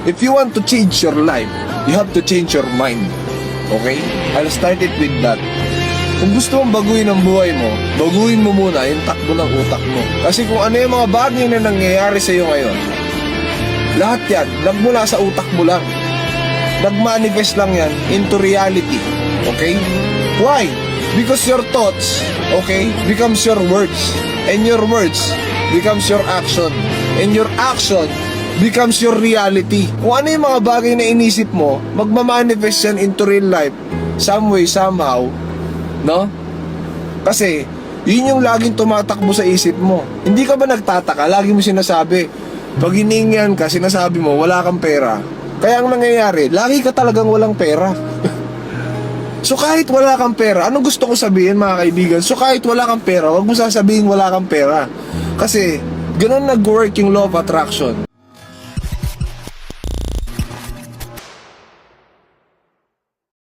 If you want to change your life, you have to change your mind. Okay? I'll start it with that. Kung gusto mong baguhin ang buhay mo, baguhin mo muna yung takbo ng utak mo. Kasi kung ano yung mga bagay na nangyayari sa iyo ngayon, lahat yan, nagmula sa utak mo lang. Nag-manifest lang yan into reality. Okay? Why? Because your thoughts, okay, becomes your words. And your words becomes your action. And your action becomes your reality. Kung ano yung mga bagay na inisip mo, magmamanifest yan into real life. Some way, somehow. No? Kasi, yun yung laging tumatakbo sa isip mo. Hindi ka ba nagtataka? Lagi mo sinasabi, pag hiningihan ka, sinasabi mo, wala kang pera. Kaya ang nangyayari, lagi ka talagang walang pera. So kahit wala kang pera, anong gusto ko sabihin mga kaibigan? So kahit wala kang pera, wag mo sasabihin wala kang pera. Kasi, ganun nag-work yung law of attraction.